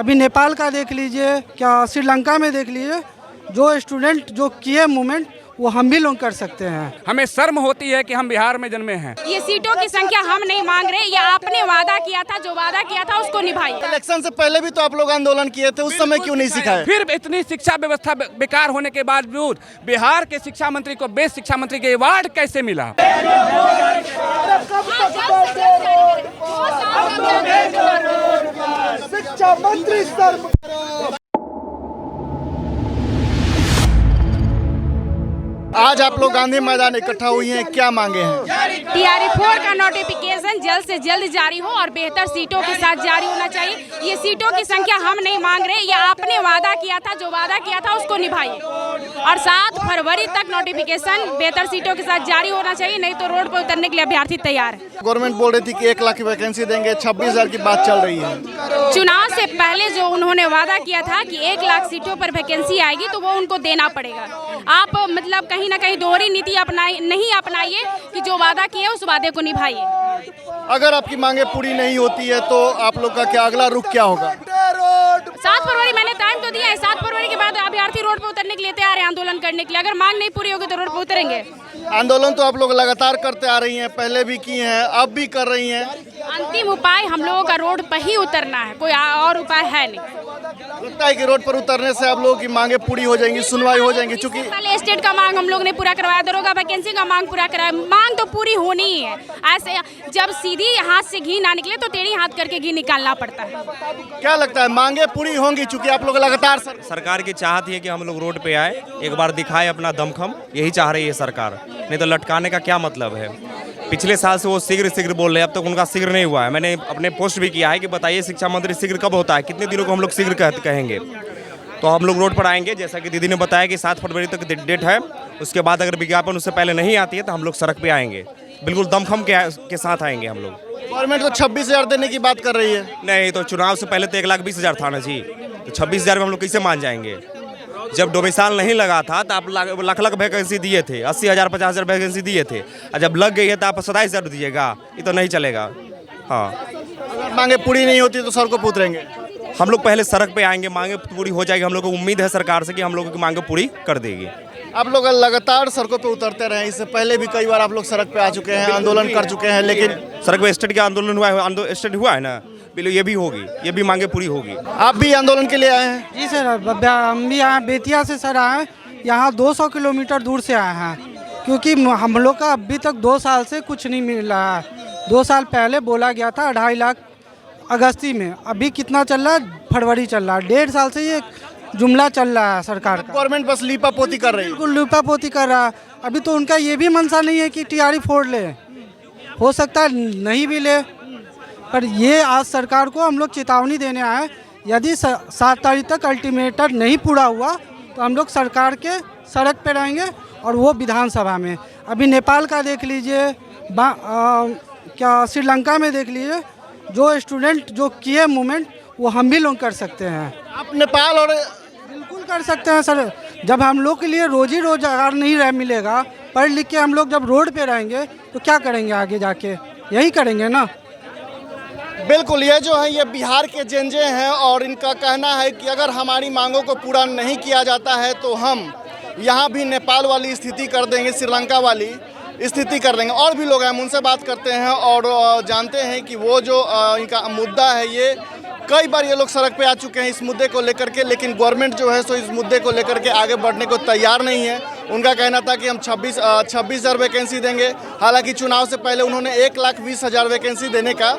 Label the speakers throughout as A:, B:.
A: अभी नेपाल का देख लीजिए, क्या श्रीलंका में देख लीजिए, जो स्टूडेंट जो किए मूवमेंट वो हम भी लोग कर सकते हैं।
B: हमें शर्म होती है कि हम बिहार में जन्मे हैं।
C: ये सीटों की संख्या हम नहीं मांग रहे, ये आपने वादा किया था, जो वादा किया था उसको निभाइए।
D: इलेक्शन से पहले भी तो आप लोग आंदोलन किए थे, उस समय क्यों नहीं सिखाए?
B: फिर इतनी शिक्षा व्यवस्था बेकार होने के बावजूद बिहार के शिक्षा मंत्री को बेस्ट शिक्षा मंत्री के अवार्ड कैसे मिला?
D: शिक्षा मंत्री आज आप लोग गांधी मैदान इकट्ठा हुई हैं, क्या मांगे हैं?
C: TRE 4 का नोटिफिकेशन जल्द से जल्द जारी हो और बेहतर सीटों के साथ जारी होना चाहिए। ये सीटों की संख्या हम नहीं मांग रहे, ये आपने वादा किया था, जो वादा किया था उसको निभाइए। और 7 फरवरी तक नोटिफिकेशन बेहतर सीटों के साथ जारी होना चाहिए, नहीं तो रोड पर उतरने के लिए अभ्यर्थी तैयार है।
D: गवर्नमेंट बोल रही थी कि 1 लाख की वैकेंसी देंगे, 26,000 की बात चल रही है।
C: चुनाव से पहले जो उन्होंने वादा किया था कि 1 लाख सीटों पर वैकेंसी आएगी, तो वो उनको देना पड़ेगा। आप मतलब कहीं ना कहीं दोहरी नीति नहीं अपनाइए कि जो वादा किए उस वादे को निभाइए।
D: अगर आपकी मांगे पूरी नहीं होती है तो आप लोग का क्या अगला रुख क्या होगा?
C: 7 फरवरी मैंने टाइम तो दिया है, 7 फरवरी के बाद अभ्यर्थी रोड पर उतरने के लिए तैयार है, आंदोलन करने के लिए। अगर मांग नहीं पूरी होगी तो रोड पर उतरेंगे।
D: आंदोलन तो आप लोग लगातार करते आ रही हैं, पहले भी की हैं, अब भी कर रही हैं।
C: अंतिम उपाय हम लोगों का रोड पर ही उतरना है, कोई और उपाय है नहीं।
D: लगता है कि रोड पर उतरने से आप लोगों की मांगे पूरी हो जाएंगी, सुनवाई हो जाएंगी? चूंकि
C: पहले स्टेट का मांग हम लोग ने पूरा करवाया, दरोगा वैकेंसी का मांग पूरा कराया, मांग तो पूरी होनी ही है। ऐसे जब सीधी हाथ से घी ना निकले तो टेढ़ी हाथ करके घी निकालना पड़ता है।
D: क्या लगता है मांगे पूरी होंगी? चूंकि आप लोग लगातार
E: सरकार की चाहत है कि हम लोग रोड पे आए, एक बार दिखाए अपना दमखम, यही चाह रही है सरकार। नहीं तो लटकाने का क्या मतलब है? पिछले साल से वो शीघ्र बोल रहे हैं, अब तक उनका शीघ्र नहीं हुआ है। मैंने अपने पोस्ट भी किया है कि बताइए शिक्षा मंत्री शीघ्र कब होता है, कितने दिनों को हम लोग शीघ्र कहेंगे। तो हम लोग रोड पर आएंगे, जैसा कि दीदी ने बताया कि 7 फरवरी तक डेट है। उसके बाद अगर विज्ञापन उससे पहले नहीं आती है तो हम लोग सड़क पे आएंगे, बिल्कुल दमखम के साथ आएंगे हम लोग।
D: गवर्नमेंट तो 26,000 देने की बात कर रही है।
E: नहीं तो चुनाव से पहले तो 1,20,000 था ना जी, तो 26,000 में हम लोग कैसे मान जाएंगे? जब डोमिसाइल नहीं लगा था तो आप लाख वैकेंसी दिए थे, 80,000 50,000 वैकेंसी दिए थे, और जब लग गई है तो आप 27,000 दीजिएगा, ये तो नहीं चलेगा। हाँ,
D: मांगे पूरी नहीं होती तो सड़कों पर उतरेंगे।
E: हम लोग पहले सड़क पे आएंगे, मांगे पूरी हो जाएगी। हम लोग को उम्मीद है सरकार से कि हम लोगों की मांगे पूरी कर देगी।
D: आप लोग लगातार सड़कों पे उतरते रहे, इससे पहले भी कई बार आप लोग सड़क पे आ चुके हैं, आंदोलन कर चुके हैं, लेकिन
E: सड़क पे स्टेट का आंदोलन हुआ है ना, ये भी होगी, ये भी मांगे पूरी होगी।
D: आप भी आंदोलन के लिए आए हैं?
A: जी सर, हम भी यहाँ बेतिया से सर आए हैं, यहाँ 200 किलोमीटर दूर से आए हैं, क्योंकि हम लोग का अभी तक 2 साल से कुछ नहीं मिल रहा है। 2 साल पहले बोला गया था 2.5 लाख अगस्ती में, अभी कितना चल रहा है? फरवरी चल रहा है। 1.5 साल से ये जुमला चल रहा है सरकार का।
D: गवर्नमेंट बस लीपापोती कर रही है।
A: बिल्कुल लीपापोती कर रहा है। अभी तो उनका ये भी मंशा नहीं है कि TRE 4 ले, हो सकता है नहीं भी ले, पर ये आज सरकार को हम लोग चेतावनी देने आए। यदि 7 तारीख तक अल्टीमेटम नहीं पूरा हुआ तो हम लोग सरकार के सड़क पे रहेंगे, और वो विधानसभा में। अभी नेपाल का देख लीजिए, क्या श्रीलंका में देख लीजिए, जो स्टूडेंट जो किए मूवमेंट वो हम भी लोग कर सकते हैं।
D: आप नेपाल और
A: बिल्कुल कर सकते हैं सर। जब हम लोग के लिए रोजी रोजगार नहीं रह मिलेगा, पढ़ लिख के हम लोग जब रोड पे रहेंगे तो क्या करेंगे आगे जाके? यही करेंगे ना।
D: बिल्कुल, ये जो है ये बिहार के जेंजे हैं, और इनका कहना है कि अगर हमारी मांगों को पूरा नहीं किया जाता है तो हम यहाँ भी नेपाल वाली स्थिति कर देंगे, श्रीलंका वाली स्थिति कर देंगे। और भी लोग हैं, हम उनसे बात करते हैं और जानते हैं कि वो जो इनका मुद्दा है, ये कई बार ये लोग सड़क पे आ चुके हैं इस मुद्दे को लेकर के, लेकिन गवर्नमेंट जो है सो इस मुद्दे को लेकर के आगे बढ़ने को तैयार नहीं है। उनका कहना था कि हम 26,000 वैकेंसी देंगे। हालांकि चुनाव से पहले उन्होंने 1,20,000 वैकेंसी देने का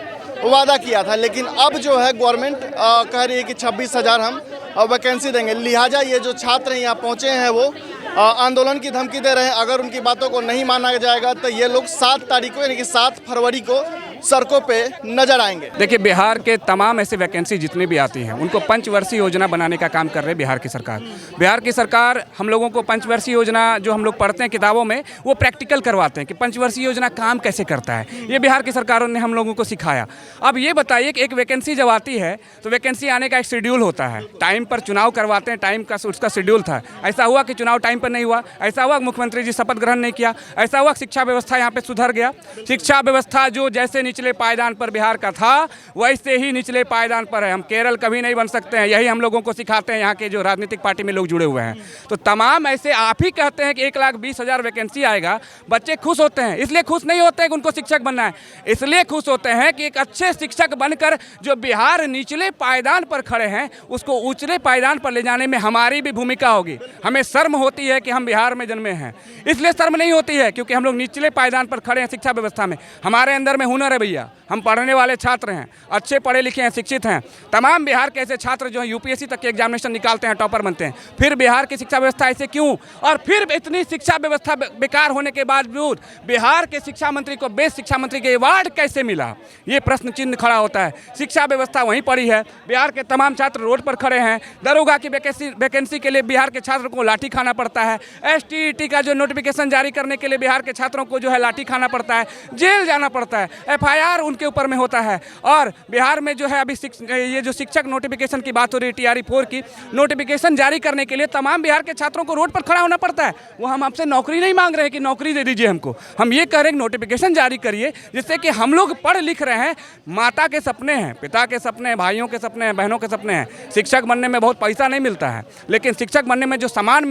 D: वादा किया था, लेकिन अब जो है गवर्नमेंट कह रही है कि 26,000 हम वैकेंसी देंगे। लिहाजा ये जो छात्र यहाँ पहुँचे हैं वो आंदोलन की धमकी दे रहे हैं। अगर उनकी बातों को नहीं माना जाएगा तो ये लोग 7 तारीख को यानी कि 7 फरवरी को सड़कों पे नजर आएंगे।
B: देखिए, बिहार के तमाम ऐसे वैकेंसी जितनी भी आती हैं उनको पंचवर्षीय योजना बनाने का काम कर रहे हैं बिहार की सरकार। बिहार की सरकार हम लोगों को पंचवर्षीय योजना जो हम लोग पढ़ते हैं किताबों में, वो प्रैक्टिकल करवाते हैं कि पंचवर्षीय योजना काम कैसे करता है। ये बिहार की सरकारों ने हम लोगों को सिखाया। अब ये बताइए कि एक वैकेंसी जब आती है तो वैकेंसी आने का एक शेड्यूल होता है, टाइम पर चुनाव करवाते हैं, टाइम का उसका शेड्यूल था। ऐसा हुआ कि चुनाव टाइम पर नहीं हुआ, ऐसा हुआ मुख्यमंत्री जी शपथ ग्रहण नहीं किया, ऐसा हुआ शिक्षा व्यवस्था यहाँ पे सुधर गया। शिक्षा व्यवस्था जो जैसे निचले पायदान पर बिहार का था वैसे ही निचले पायदान पर है। हम केरल कभी नहीं बन सकते हैं, यही हम लोगों को सिखाते हैं यहाँ के जो राजनीतिक पार्टी में लोग जुड़े हुए हैं। तो तमाम ऐसे आप ही कहते हैं कि 1,20,000 वैकेंसी आएगा, बच्चे खुश होते हैं। इसलिए खुश नहीं होते हैं कि उनको शिक्षक बनना है, इसलिए खुश होते हैं कि एक अच्छे शिक्षक बनकर जो बिहार निचले पायदान पर खड़े हैं उसको ऊंचे पायदान पर ले जाने में हमारी भी भूमिका होगी। हमें शर्म होती है कि हम बिहार में जन्मे हैं, इसलिए शर्म नहीं होती है क्योंकि हम लोग निचले पायदान पर खड़े हैं शिक्षा व्यवस्था में। हमारे अंदर में हुनर है भैया, हम पढ़ने वाले छात्र हैं, अच्छे पढ़े लिखे हैं, शिक्षित हैं। तमाम बिहार के ऐसे छात्र जो हैं यूपीएससी तक के एग्जामिनेशन निकालते हैं, टॉपर बनते हैं। फिर बिहार की शिक्षा व्यवस्था ऐसे क्यों? और फिर इतनी शिक्षा व्यवस्था बेकार होने के बावजूद बिहार के शिक्षा मंत्री को बेस्ट शिक्षा मंत्री के अवार्ड कैसे मिला, ये प्रश्न चिन्ह खड़ा होता है। शिक्षा व्यवस्था वहीं पड़ी है, बिहार के तमाम छात्र रोड पर खड़े हैं। दरोगा की वैकेंसी के लिए बिहार के छात्र को लाठी खाना पड़ता है। STET का जो नोटिफिकेशन जारी करने के लिए बिहार के छात्रों को जो है लाठी खाना पड़ता है, जेल जाना पड़ता है, FIR उनके ऊपर में होता है। और बिहार में जो है अभी ये जो शिक्षक नोटिफिकेशन की बात हो रही है, TRE-4 की नोटिफिकेशन जारी करने के लिए तमाम बिहार के छात्रों को रोड पर खड़ा होना पड़ता है। वो हम आपसे नौकरी नहीं मांग रहे हैं कि नौकरी दे दीजिए हमको, हम ये कह रहे हैं नोटिफिकेशन जारी करिए जिससे कि हम लोग पढ़ लिख रहे हैं। माता के सपने हैं, पिता के सपने हैं, भाइयों के सपने हैं, बहनों के सपने हैं। शिक्षक बनने में बहुत पैसा नहीं मिलता है, लेकिन शिक्षक बनने में जो सम्मान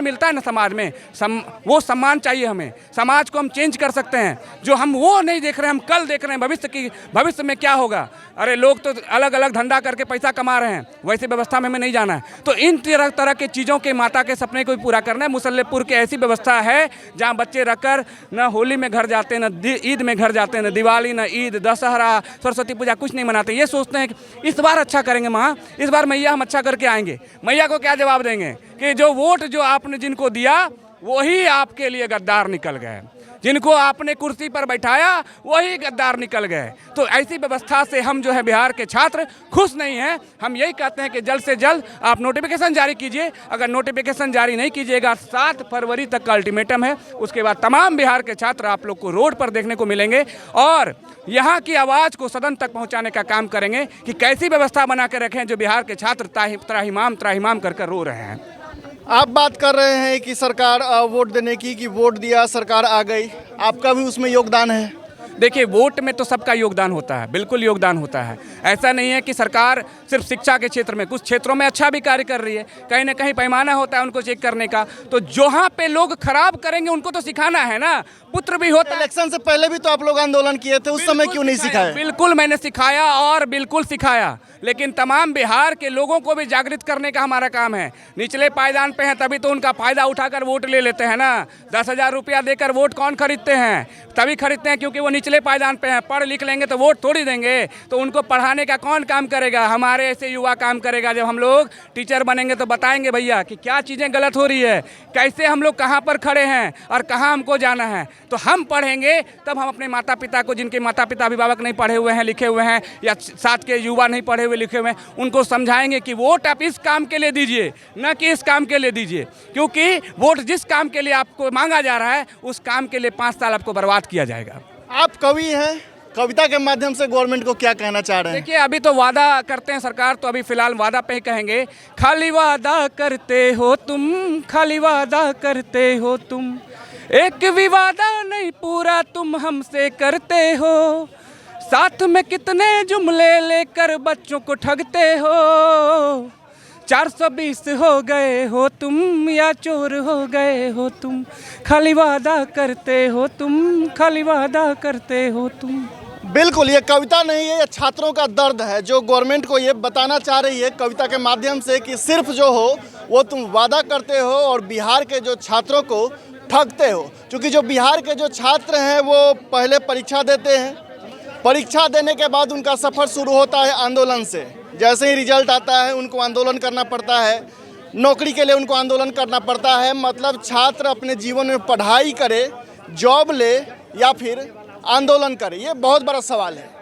B: मिलता है ना समाज में, वो सम्मान चाहिए हमें। समाज को हम चेंज कर सकते हैं, जो हम वो नहीं देख रहे हैं, हम कल देख रहे हैं भविष्य में क्या होगा। अरे लोग तो अलग अलग धंधा करके पैसा कमा रहे हैं, वैसी व्यवस्था में हमें नहीं जाना है। तो इन तरह के चीज़ों के माता के सपने को भी पूरा करना है। मुसल्लेपुर की ऐसी व्यवस्था है जहाँ बच्चे रखकर न होली में घर जाते, न ईद में घर जाते, न दिवाली, न ईद, दशहरा, सरस्वती पूजा कुछ नहीं मनाते। ये सोचते हैं कि इस बार अच्छा करेंगे माँ, इस बार मैया हम अच्छा करके आएंगे। मैया को क्या जवाब देंगे कि जो वोट जो आपने जिनको दिया वही आपके लिए गद्दार निकल गए, जिनको आपने कुर्सी पर बैठाया वही गद्दार निकल गए। तो ऐसी व्यवस्था से हम जो है बिहार के छात्र खुश नहीं हैं। हम यही कहते हैं कि जल्द से जल्द आप नोटिफिकेशन जारी कीजिए। अगर नोटिफिकेशन जारी नहीं कीजिएगा, 7 फरवरी तक का अल्टीमेटम है, उसके बाद तमाम बिहार के छात्र आप लोग को रोड पर देखने को मिलेंगे और यहाँ की आवाज़ को सदन तक पहुँचाने का काम करेंगे कि कैसी व्यवस्था बना के रखें जो बिहार के छात्र त्राहिमाम कर रो रहे हैं।
D: आप बात कर रहे हैं कि सरकार वोट देने की, कि वोट दिया सरकार आ गई, आपका भी उसमें योगदान है?
B: देखिए, वोट में तो सबका योगदान होता है, बिल्कुल योगदान होता है। ऐसा नहीं है कि सरकार सिर्फ शिक्षा के क्षेत्र में, कुछ क्षेत्रों में अच्छा भी कार्य कर रही है, कहीं ना कहीं पैमाना होता है उनको चेक करने का। तो जहाँ पे लोग खराब करेंगे उनको तो सिखाना है ना। पुत्र भी होता है।
D: इलेक्शन से पहले भी तो आप लोग आंदोलन किए थे, उस समय क्यों नहीं सिखाया?
B: बिल्कुल मैंने सिखाया और बिल्कुल सिखाया, लेकिन तमाम बिहार के लोगों को भी जागृत करने का हमारा काम है। निचले पायदान पे हैं तभी तो उनका फायदा उठाकर वोट ले लेते हैं ना। 10,000 रुपया देकर वोट कौन खरीदते हैं? तभी खरीदते हैं क्योंकि वो निचले पायदान पे हैं। पढ़ लिख लेंगे तो वोट थोड़ी देंगे, तो उनको पढ़ाने का कौन काम करेगा? हमारे ऐसे युवा काम करेगा। जब हम लोग टीचर बनेंगे तो बताएंगे भैया कि क्या चीज़ें गलत हो रही है, कैसे हम लोग कहाँ पर खड़े हैं और कहाँ हमको जाना है। तो हम पढ़ेंगे तब हम अपने माता पिता को, जिनके माता पिता अभिभावक नहीं पढ़े हुए हैं, लिखे हुए हैं, या साथ के युवा नहीं पढ़े हुए लिखे हुए हैं, उनको समझाएंगे कि वोट आप इस काम के लिए दीजिए, न कि इस काम के लिए दीजिए। क्योंकि वोट जिस काम के लिए आपको मांगा जा रहा है उस काम के लिए 5 साल आपको बर्बाद किया जाएगा।
D: आप कवि हैं, कविता के माध्यम से गवर्नमेंट को क्या कहना चाह रहे हैं?
B: देखिए, अभी तो वादा करते हैं सरकार, तो अभी फिलहाल वादा पे ही कहेंगे। खाली वादा करते हो तुम, खाली वादा करते हो तुम, एक भी वादा नहीं पूरा तुम हमसे करते हो। साथ में कितने जुमले लेकर बच्चों को ठगते हो। 420 हो गए हो तुम या चोर हो गए हो तुम, खाली वादा करते हो तुम, खाली वादा करते हो तुम।
D: बिल्कुल, ये कविता नहीं है, ये छात्रों का दर्द है जो गवर्नमेंट को ये बताना चाह रही है कविता के माध्यम से कि सिर्फ जो हो वो तुम वादा करते हो और बिहार के जो छात्रों को ठगते हो। क्योंकि जो बिहार के जो छात्र हैं वो पहले परीक्षा देते हैं, परीक्षा देने के बाद उनका सफ़र शुरू होता है आंदोलन से। जैसे ही रिजल्ट आता है उनको आंदोलन करना पड़ता है, नौकरी के लिए उनको आंदोलन करना पड़ता है। मतलब छात्र अपने जीवन में पढ़ाई करे, जॉब ले या फिर आंदोलन करे, ये बहुत बड़ा सवाल है।